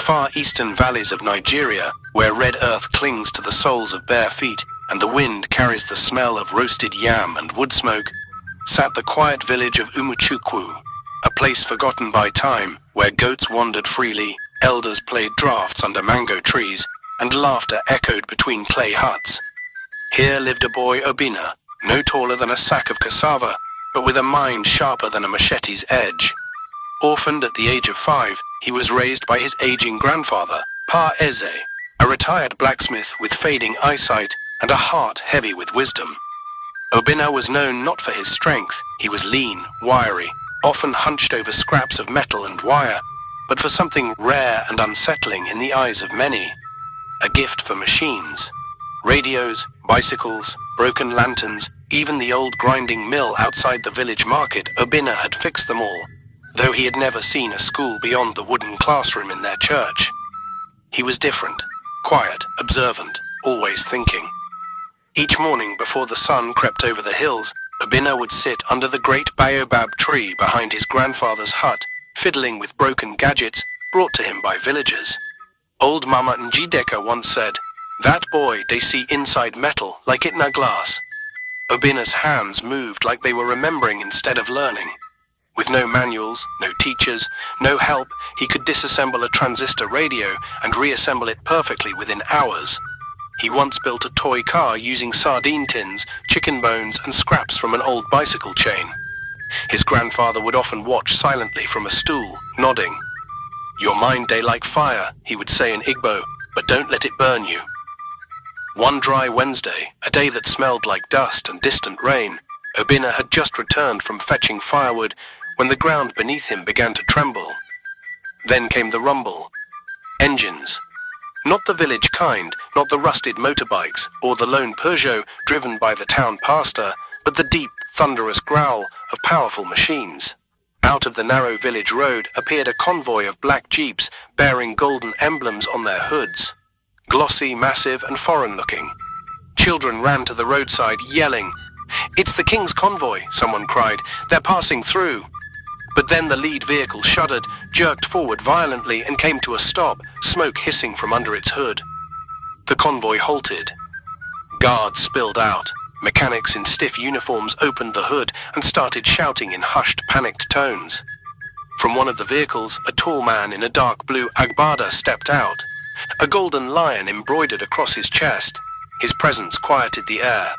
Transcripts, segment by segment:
far eastern valleys of Nigeria, where red earth clings to the soles of bare feet and the wind carries the smell of roasted yam and wood smoke, sat the quiet village of Umuchukwu, a place forgotten by time, where goats wandered freely, elders played draughts under mango trees, and laughter echoed between clay huts. Here lived a boy Obinna, no taller than a sack of cassava, but with a mind sharper than a machete's edge. Orphaned at the age of 5, he was raised by his aging grandfather, Pa Eze, a retired blacksmith with fading eyesight and a heart heavy with wisdom. Obinna was known not for his strength, he was lean, wiry, often hunched over scraps of metal and wire, but for something rare and unsettling in the eyes of many, a gift for machines. Radios, bicycles, broken lanterns, even the old grinding mill outside the village market, Obinna had fixed them all, though he had never seen a school beyond the wooden classroom in their church. He was different, quiet, observant, always thinking. Each morning before the sun crept over the hills, Obinna would sit under the great baobab tree behind his grandfather's hut, fiddling with broken gadgets brought to him by villagers. Old Mama Njideka once said, "That boy, they see inside metal like it na glass." Obinna's hands moved like they were remembering instead of learning. With no manuals, no teachers, no help, he could disassemble a transistor radio and reassemble it perfectly within hours. He once built a toy car using sardine tins, chicken bones, and scraps from an old bicycle chain. His grandfather would often watch silently from a stool, nodding. "Your mind dey like fire," he would say in Igbo, "but don't let it burn you." One dry Wednesday, a day that smelled like dust and distant rain, Obinna had just returned from fetching firewood when the ground beneath him began to tremble. Then came the rumble. Engines. Not the village kind, not the rusted motorbikes or the lone Peugeot driven by the town pastor, but the deep, thunderous growl of powerful machines. Out of the narrow village road appeared a convoy of black jeeps bearing golden emblems on their hoods. Glossy, massive, and foreign-looking. Children ran to the roadside, yelling, "It's the king's convoy," someone cried. "They're passing through." But then the lead vehicle shuddered, jerked forward violently, and came to a stop, smoke hissing from under its hood. The convoy halted. Guards spilled out. Mechanics in stiff uniforms opened the hood and started shouting in hushed, panicked tones. From one of the vehicles, a tall man in a dark blue agbada stepped out. A golden lion embroidered across his chest. His presence quieted the air.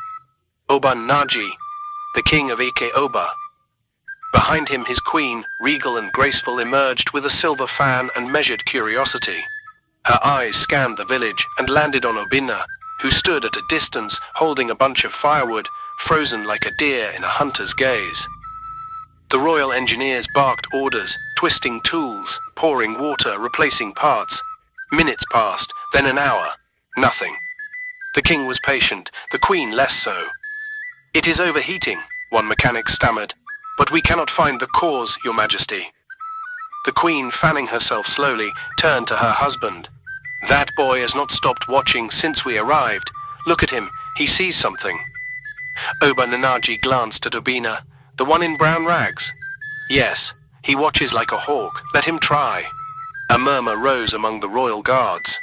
Oba Naji, the king of Ike Oba. Behind him his queen, regal and graceful, emerged with a silver fan and measured curiosity. Her eyes scanned the village and landed on Obinna, who stood at a distance holding a bunch of firewood, frozen like a deer in a hunter's gaze. The royal engineers barked orders, twisting tools, pouring water, replacing parts. Minutes passed, then an hour. Nothing. The king was patient, the queen less so. "It is overheating," one mechanic stammered, "but we cannot find the cause, Your Majesty." The queen, fanning herself slowly, turned to her husband. "That boy has not stopped watching since we arrived. Look at him, he sees something." Oba Nanaji glanced at Obinna, "The one in brown rags?" "Yes, he watches like a hawk. Let him try." A murmur rose among the royal guards.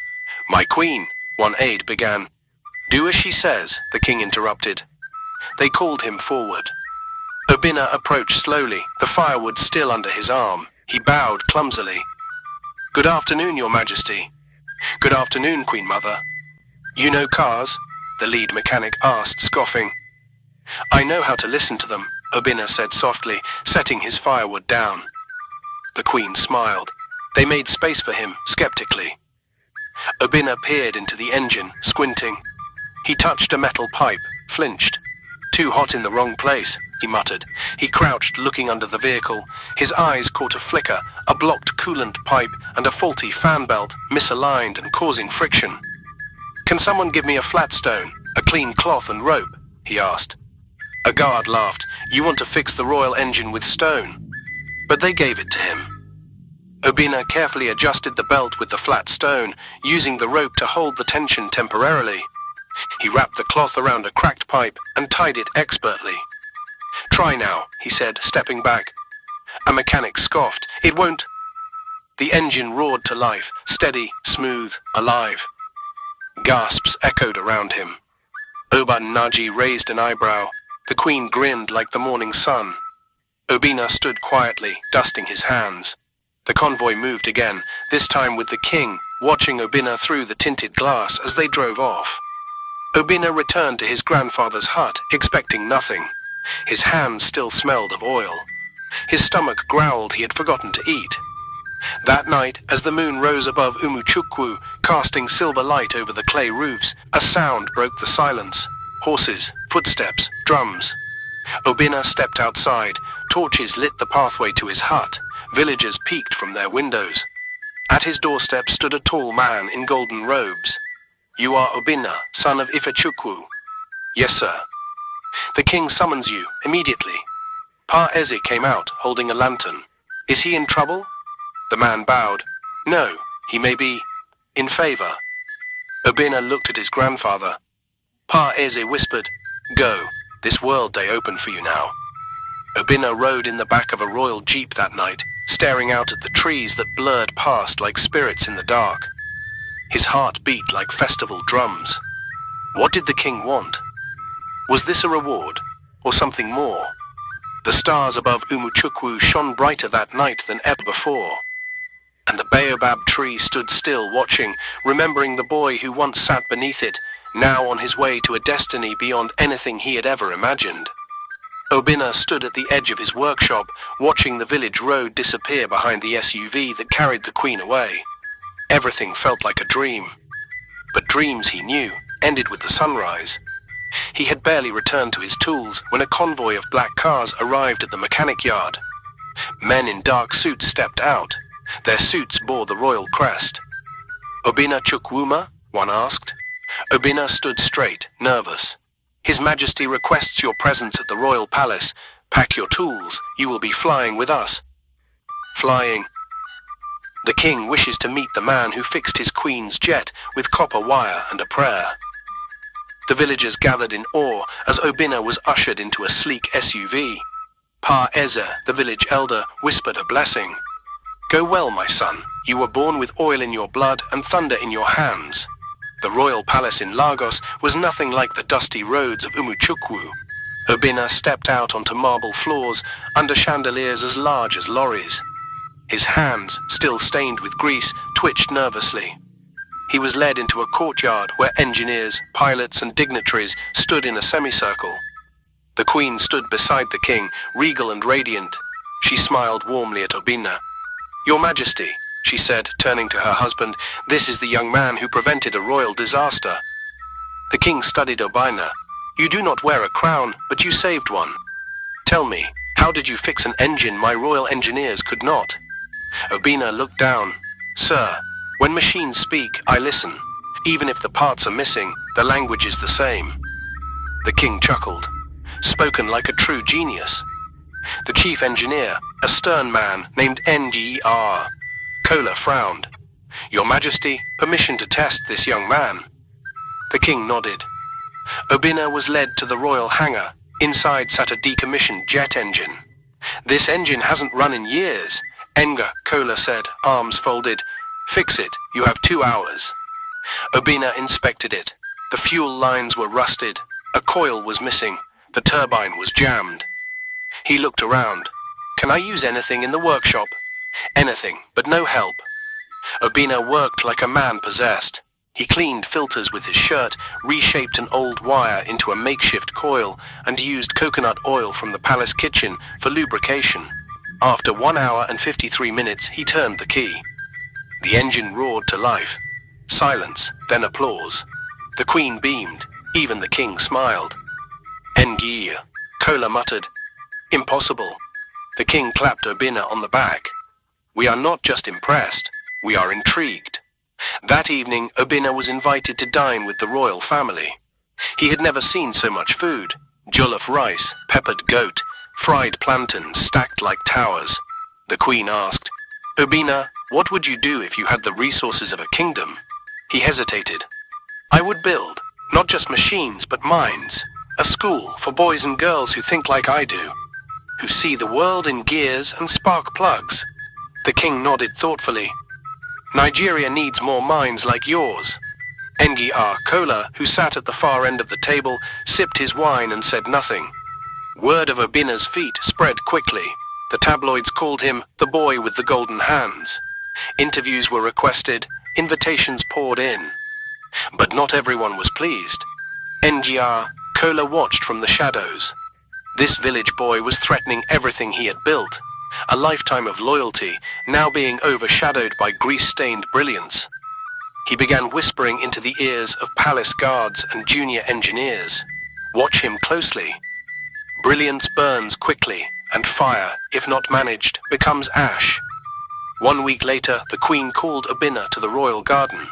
"My queen," one aide began. "Do as she says," the king interrupted. They called him forward. Obinna approached slowly, the firewood still under his arm. He bowed clumsily. "Good afternoon, Your Majesty." "Good afternoon, Queen Mother." "You know cars?" the lead mechanic asked, scoffing. "I know how to listen to them," Obinna said softly, setting his firewood down. The queen smiled. They made space for him, skeptically. Obinna peered into the engine, squinting. He touched a metal pipe, flinched. "Too hot in the wrong place," he muttered. He crouched, looking under the vehicle. His eyes caught a flicker, a blocked coolant pipe, and a faulty fan belt, misaligned and causing friction. "Can someone give me a flat stone, a clean cloth and rope?" he asked. A guard laughed. "You want to fix the royal engine with stone." But they gave it to him. Obinna carefully adjusted the belt with the flat stone, using the rope to hold the tension temporarily. He wrapped the cloth around a cracked pipe and tied it expertly. "Try now," he said, stepping back. A mechanic scoffed. "It won't." The engine roared to life, steady, smooth, alive. Gasps echoed around him. Oba Naji raised an eyebrow. The queen grinned like the morning sun. Obina stood quietly, dusting his hands. The convoy moved again, this time with the king, watching Obina through the tinted glass as they drove off. Obina returned to his grandfather's hut, expecting nothing. His hands still smelled of oil. His stomach growled he had forgotten to eat. That night, as the moon rose above Umuchukwu, casting silver light over the clay roofs, a sound broke the silence. Horses, footsteps, drums. Obina stepped outside. Torches lit the pathway to his hut. Villagers peeked from their windows. At his doorstep stood a tall man in golden robes. "You are Obina, son of Ifechukwu." "Yes, sir." "The king summons you, immediately." Pa Eze came out, holding a lantern. "Is he in trouble?" The man bowed. "No, he may be in favor." Obina looked at his grandfather. Pa Eze whispered, "Go, this world day open for you now." Obina rode in the back of a royal jeep that night, staring out at the trees that blurred past like spirits in the dark. His heart beat like festival drums. What did the king want? Was this a reward, or something more? The stars above Umuchukwu shone brighter that night than ever before. And the baobab tree stood still watching, remembering the boy who once sat beneath it, now on his way to a destiny beyond anything he had ever imagined. Obina stood at the edge of his workshop, watching the village road disappear behind the SUV that carried the queen away. Everything felt like a dream. But dreams, he knew, ended with the sunrise. He had barely returned to his tools when a convoy of black cars arrived at the mechanic yard. Men in dark suits stepped out. Their suits bore the royal crest. "Obina Chukwuma?" one asked. Obina stood straight, nervous. "His Majesty requests your presence at the royal palace. Pack your tools, you will be flying with us." "Flying?" "The king wishes to meet the man who fixed his queen's jet with copper wire and a prayer." The villagers gathered in awe as Obina was ushered into a sleek SUV. Pa Eze, the village elder, whispered a blessing. "Go well, my son. You were born with oil in your blood and thunder in your hands." The royal palace in Lagos was nothing like the dusty roads of Umuchukwu. Obina stepped out onto marble floors under chandeliers as large as lorries. His hands, still stained with grease, twitched nervously. He was led into a courtyard where engineers, pilots, and dignitaries stood in a semicircle. The queen stood beside the king, regal and radiant. She smiled warmly at Obina. "Your Majesty," she said, turning to her husband, "this is the young man who prevented a royal disaster." The king studied Obina. "You do not wear a crown, but you saved one. Tell me, how did you fix an engine my royal engineers could not?" Obina looked down. "Sir, when machines speak, I listen. Even if the parts are missing, the language is the same." The king chuckled. "Spoken like a true genius." The chief engineer, a stern man named Nger Kola, frowned. "Your Majesty, permission to test this young man." The king nodded. Obina was led to the royal hangar. Inside sat a decommissioned jet engine. "This engine hasn't run in years," Nger Kola said, arms folded. "Fix it, you have 2 hours." Obina inspected it. The fuel lines were rusted. A coil was missing. The turbine was jammed. He looked around. "Can I use anything in the workshop?" "Anything, but no help." Obina worked like a man possessed. He cleaned filters with his shirt, reshaped an old wire into a makeshift coil, and used coconut oil from the palace kitchen for lubrication. After 1 hour and 53 minutes, he turned the key. The engine roared to life. Silence, then applause. The queen beamed. Even the king smiled. "Ngia," Kola muttered. "Impossible." The king clapped Obina on the back. "We are not just impressed, we are intrigued." That evening, Obina was invited to dine with the royal family. He had never seen so much food. Jollof rice, peppered goat, fried plantains stacked like towers. The queen asked, "Obina, what would you do if you had the resources of a kingdom?" He hesitated. "I would build, not just machines, but minds. A school for boys and girls who think like I do, who see the world in gears and spark plugs. The king nodded thoughtfully. Nigeria needs more minds like yours. Ngi Kola, who sat at the far end of the table, sipped his wine and said nothing. Word of Obina's feat spread quickly. The tabloids called him the boy with the golden hands. Interviews were requested, invitations poured in. But not everyone was pleased. Ngi Kola watched from the shadows. This village boy was threatening everything he had built. A lifetime of loyalty, now being overshadowed by grease-stained brilliance. He began whispering into the ears of palace guards and junior engineers. Watch him closely. Brilliance burns quickly, and fire, if not managed, becomes ash. 1 week later, the queen called Obina to the royal garden.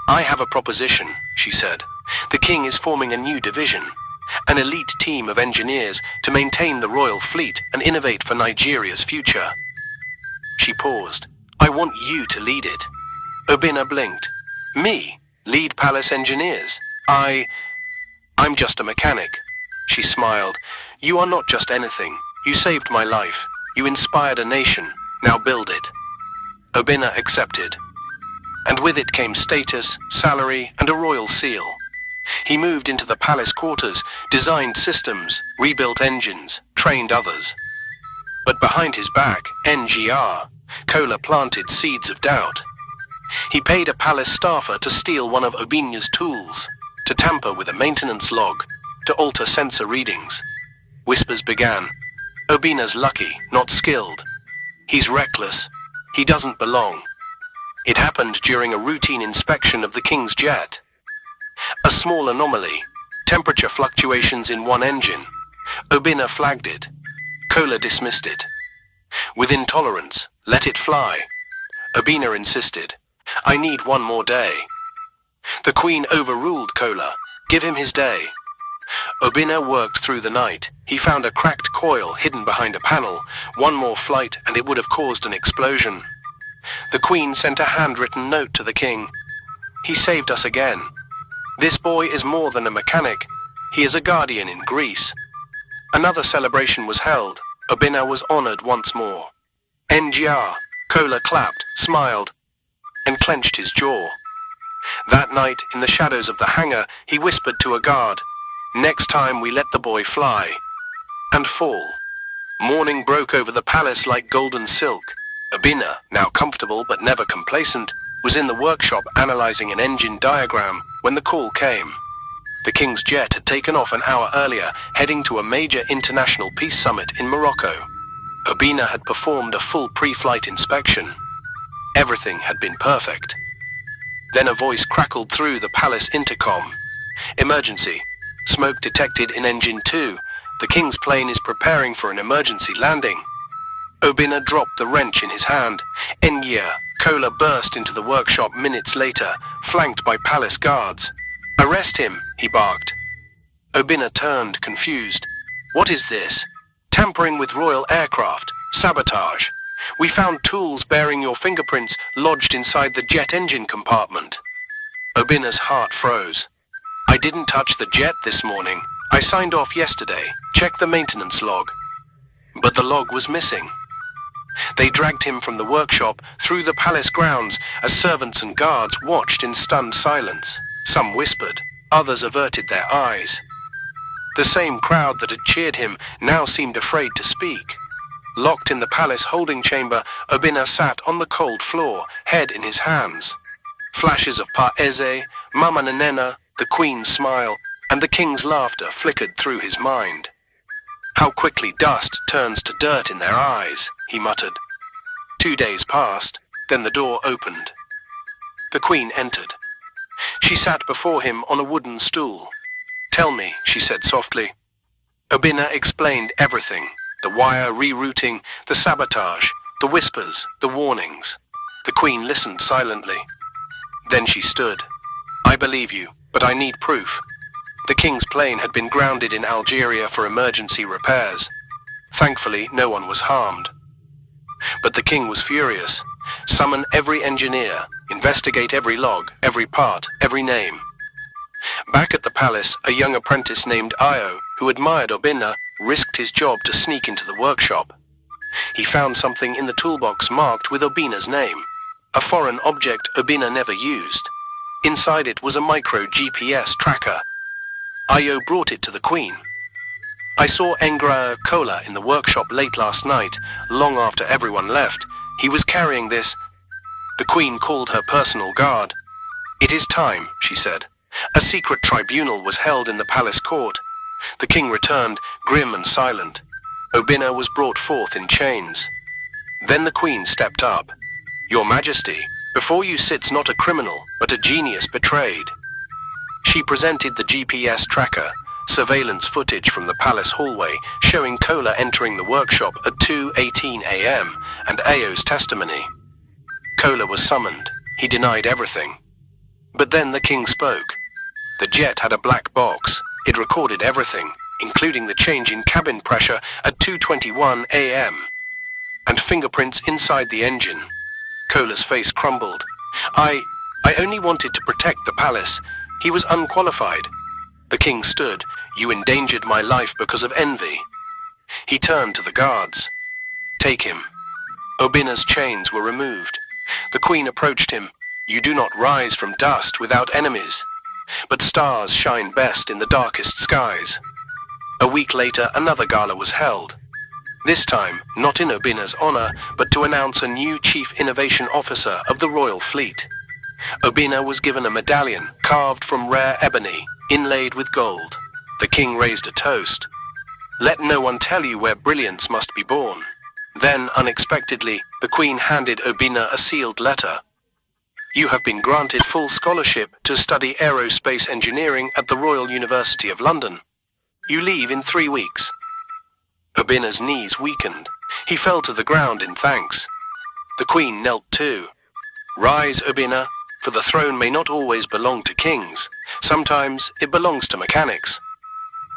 I have a proposition, she said. The king is forming a new division, an elite team of engineers to maintain the royal fleet and innovate for Nigeria's future. She paused. I want you to lead it. Obina blinked. Me? Lead palace engineers? I'm just a mechanic. She smiled. You are not just anything. You saved my life. You inspired a nation. Now build it. Obina accepted. And with it came status, salary, and a royal seal. He moved into the palace quarters, designed systems, rebuilt engines, trained others. But behind his back, Ngr Kola planted seeds of doubt. He paid a palace staffer to steal one of Obina's tools, to tamper with a maintenance log, to alter sensor readings. Whispers began. Obina's lucky, not skilled. He's reckless. He doesn't belong. It happened during a routine inspection of the king's jet. A small anomaly, temperature fluctuations in one engine. Obina flagged it. Kola dismissed it. With intolerance, let it fly. Obina insisted. I need 1 more day. The queen overruled Kola. Give him his day. Obina worked through the night. He found a cracked coil hidden behind a panel. 1 more flight and it would have caused an explosion. The queen sent a handwritten note to the king. He saved us again. This boy is more than a mechanic. He is a guardian in Greece. Another celebration was held. Obina was honored once more. Ngr Kola clapped, smiled, and clenched his jaw. That night, in the shadows of the hangar, he whispered to a guard, next time we let the boy fly. And fall. Morning broke over the palace like golden silk. Obina, now comfortable but never complacent, was in the workshop analyzing an engine diagram when the call came. The king's jet had taken off an hour earlier, heading to a major international peace summit in Morocco. Obina had performed a full pre-flight inspection. Everything had been perfect. Then a voice crackled through the palace intercom. Emergency. Smoke detected in engine 2. The king's plane is preparing for an emergency landing. Obina dropped the wrench in his hand. Ngr Kola burst into the workshop minutes later, flanked by palace guards. Arrest him, he barked. Obina turned, confused. What is this? Tampering with royal aircraft. Sabotage. We found tools bearing your fingerprints lodged inside the jet engine compartment. Obina's heart froze. I didn't touch the jet this morning. I signed off yesterday. Check the maintenance log. But the log was missing. They dragged him from the workshop through the palace grounds as servants and guards watched in stunned silence. Some whispered, others averted their eyes. The same crowd that had cheered him now seemed afraid to speak. Locked in the palace holding chamber, Obina sat on the cold floor, head in his hands. Flashes of Pa Eze, Mama Nanena, the queen's smile, and the king's laughter flickered through his mind. How quickly dust turns to dirt in their eyes, he muttered. 2 days passed, then the door opened. The queen entered. She sat before him on a wooden stool. Tell me, she said softly. Obina explained everything, the wire rerouting, the sabotage, the whispers, the warnings. The queen listened silently. Then she stood. I believe you, but I need proof. The king's plane had been grounded in Algeria for emergency repairs. Thankfully, no one was harmed. But the king was furious. Summon every engineer, investigate every log, every part, every name. Back at the palace, a young apprentice named Io, who admired Obina, risked his job to sneak into the workshop. He found something in the toolbox marked with Obina's name, a foreign object Obina never used. Inside it was a micro GPS tracker. Ayo brought it to the Queen. I saw Engra Kola in the workshop late last night, long after everyone left. He was carrying this. The Queen called her personal guard. "It is time," she said. A secret tribunal was held in the palace court. The king returned, grim and silent. Obina was brought forth in chains. Then the Queen stepped up. "Your Majesty, before you sits not a criminal, but a genius betrayed." She presented the GPS tracker, surveillance footage from the palace hallway showing Kola entering the workshop at 2:18 a.m. and Ayo's testimony. Kola was summoned. He denied everything. But then the king spoke. The jet had a black box. It recorded everything, including the change in cabin pressure at 2:21 a.m. and fingerprints inside the engine. Kola's face crumbled. I only wanted to protect the palace. He was unqualified." The king stood. "You endangered my life because of envy." He turned to the guards. "Take him." Obina's chains were removed. The Queen approached him. "You do not rise from dust without enemies. But stars shine best in the darkest skies." A week later, another gala was held. This time, not in Obina's honor, but to announce a new Chief Innovation Officer of the Royal Fleet. Obina was given a medallion carved from rare ebony, inlaid with gold. The king raised a toast. "Let no one tell you where brilliance must be born." Then, unexpectedly, the Queen handed Obina a sealed letter. "You have been granted full scholarship to study aerospace engineering at the Royal University of London. You leave in 3 weeks." Obina's knees weakened. He fell to the ground in thanks. The Queen knelt too. "Rise, Obina, for the throne may not always belong to kings. Sometimes it belongs to mechanics."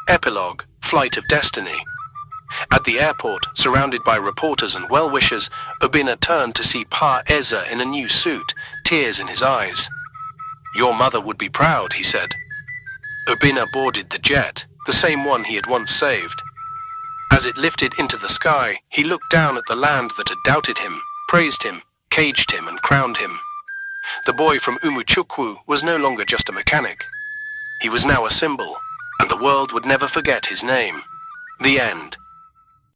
Epilogue, Flight of Destiny. At the airport, surrounded by reporters and well-wishers, Obina turned to see Pa Eza in a new suit, tears in his eyes. "Your mother would be proud," he said. Obina boarded the jet, the same one he had once saved. As it lifted into the sky, he looked down at the land that had doubted him, praised him, caged him and crowned him. The boy from Umuchukwu was no longer just a mechanic. He was now a symbol, and the world would never forget his name. The end.